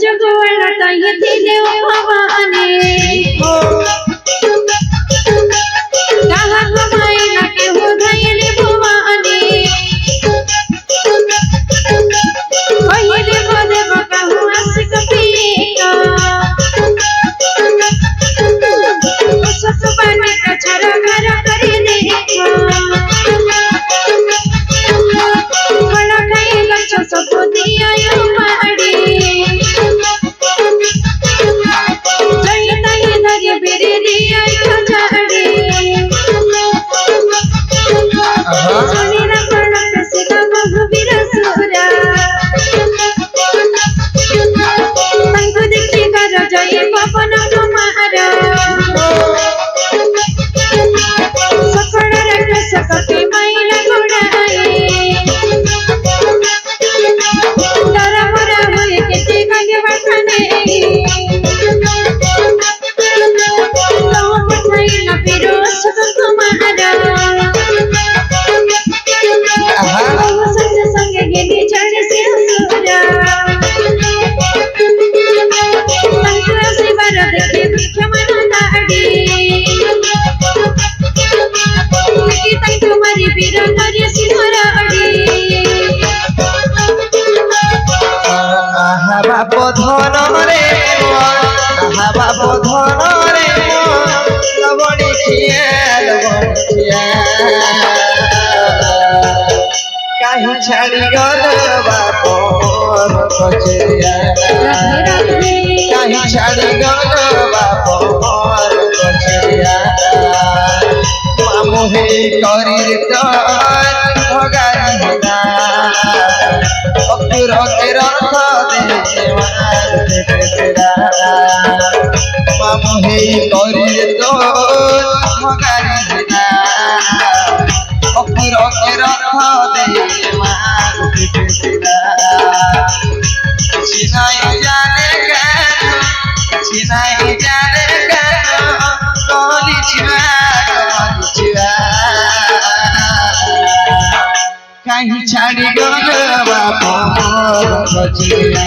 जगवाला ताई दिले भवानी कहा घुमाए ना के हो गईले भवानी पहिले बोले बका हुआ सिक पिया सब बने का छरा घर करे देखो बड़ा खाए लच्छा सब दिया यो माड़ी जय तय धरे बेरे दिया यो झाड़ी सोनी ना पड़ा से का बहुवीर सुरा तंको देखी कर जय पवन कुमारा सकड़ रख सकते माइल गुड़ाए डरा मरा हुए किते गंगे बखने तो पठाई ना फिरो सुख कुमारा संग संग गिनी चढ़ से सुरा तंको से बार देखे दुख मन दाड़ी तुम्हारी बीरा कार्य सिमराड़ी आहा बाप धन रे आहा बाप धन रे लवणी खियाल बंचिया काहे छाड़ी गल बाप कचरिया काहे छाड़ी गल बाप कचरिया मोहे करी तो भगाना अपुर के रख दे मार दे तेरा मोहे करी तो भगाना अपुर के रख दे मार दे तेरा चिनाई जाने का कोली चिवा कहीं छाड़ी गल बाप कचरिया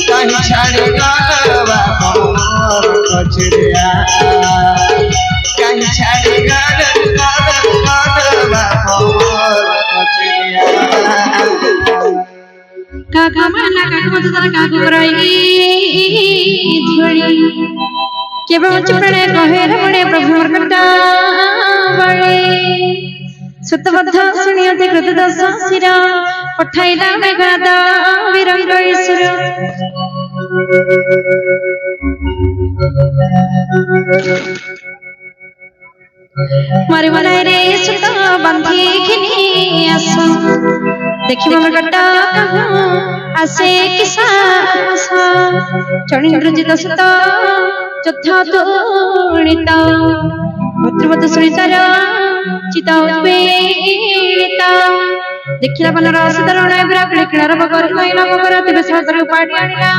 कहीं छाड़ी गल बाप कचरिया कहीं छाड़ी गल बाप कचरिया काका माना काका मत तारा काका कराई झोड़ी केबे चुपड़े कहे रमणे प्रभु मरकटा बळे सुतबद्ध सुनियते कृत दस सिरा पठाइला मेघनादा विरंग ईश्वर मारे मनाए रे सुत बंधी खिनी आसो देखि मरकटा आसे किसा आसा चणिंद्र जित सुत चथा तोणिता भद्रवत सुनितार चिता उद्वेलिता देखिला बनर असदरण विराकले किणर बगर कइला बगर तेबे सागर पाडी आनिला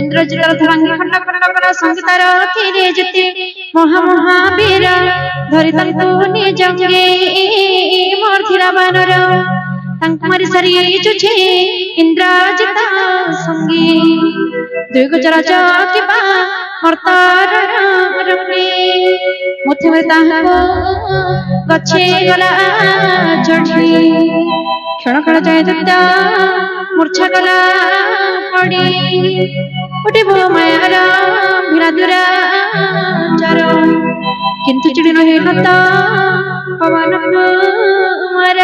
इंद्रजित रथरंगी खंड खंड कर संगीतार किरे जते महा महावीर धरि तंतु निजंगे मोरथिला बानर तंक मारी सरी चुछे इंद्रजित संगी दुर्गजरा जाकिबा मर्तार रंगे मुथे में ताहाको गछे गला चढ़ी क्षण क्षण जाए दत्ता मूर्छा गला पड़ी उठे भो मायार भिड़ा दुरा चार किंतु चिड़ी रहे लता पवन कुमार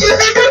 Uh-huh.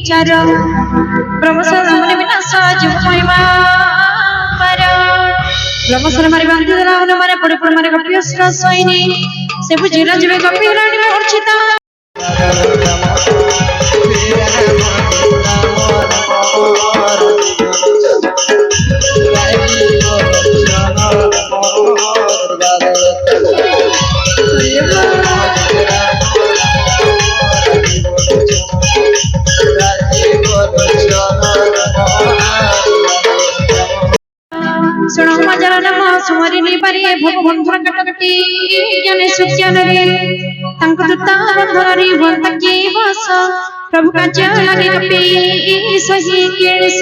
विचार ब्रह्मसर मुनि विनाश जीव महिमा ब्रह्मसर मारे बांधी देला मारे पड़े पड़े मारे कपिया सैनी से बुझेला जीवे कपि रानी में अर्चिता सुनो मजरा नम सुमरि नहीं पारे भगवान धर कटकटी ज्ञाने सुज्ञान रे तंक दुता धररी भंत के वास प्रभु का जाने कपे सही केस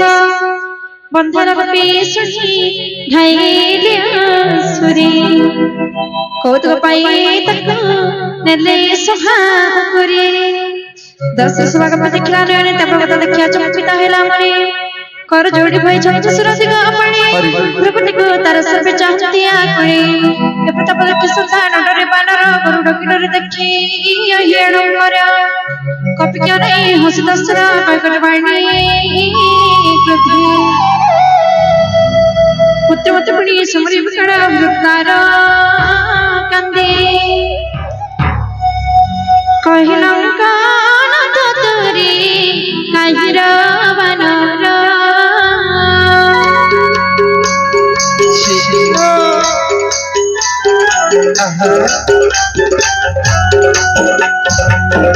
बंधन कपे सही ढाईले सुरे कौतुक पाए तक नेले सुहा करे दस सुहा का देखला रे तब कथा देखिया चमकिता हेला मरे कर जोड़ी भाई छम सुरा दिगा अपने प्रभुति को तार सब चाहतिया करे ये पता पता कि सुधा नडरे बानर गरुड़ किडरे देखी येणो मरा कपि क्या नहीं हंसी दसरा पैकट बाणी कृति पुत्र मत पड़ी समरी बिकड़ा वृतारा कंदे कहिलंका न ततरी काहिरा बनरा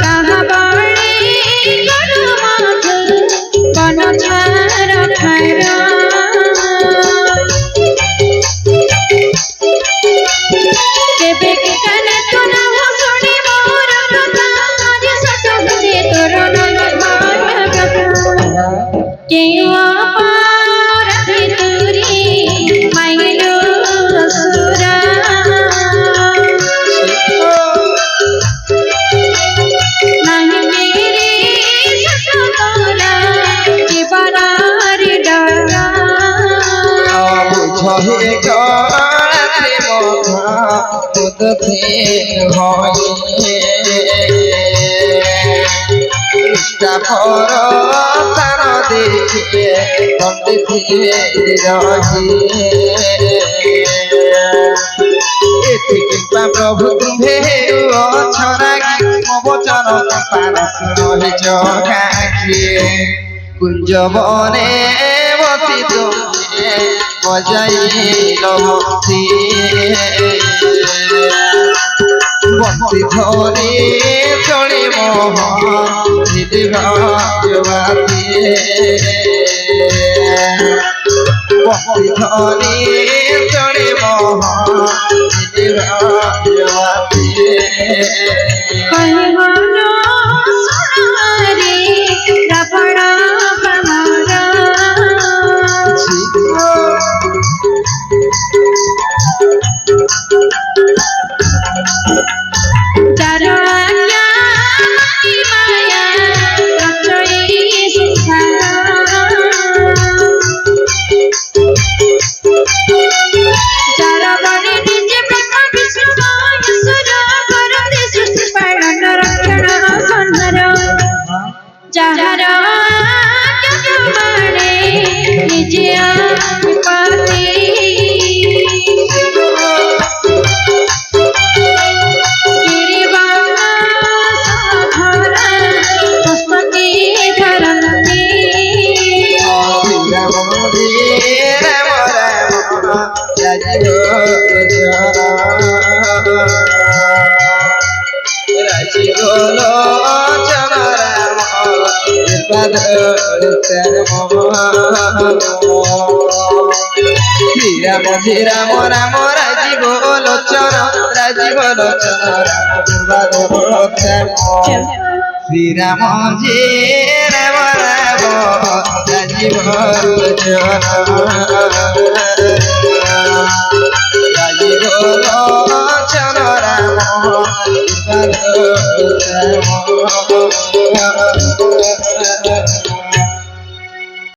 कहाँ बाड़ी गरुमाथ बन छार खरा केबे के काने तो ना सुनी मोर कथा आज सत बुझे तोर नन भाग केउ अपार भितुरी माइलो सुरा नहीं मेरे ससुरा जीवना रे डरा बुझे गरे मोखा खुद थे होए इष्टा पर तार देखिए बंदे थे रही एथिका प्रभु तुम्हे छरागी मो वचन पारस रही जगाखी कुंज बने बती तुम्हे बजाई बंसी बंसी धरी चढ़ी मोह भाग्यवादी बंसी धरी चढ़ी मोह भाग्यवादी कहवानो सुनारे रावण प्रमारा चारों माया रचई चारा बड़े निजे ब्रह्म विष्णु ईश्वर करते सृष्टि पालन रक्षण संहार जहार बड़े निजे पाते राजी बोलो श्री राम राम राजी बोलो चर राजी बोलो चर श्री राम जी राम राम राजी बोलो चर राजी बोलो चर राम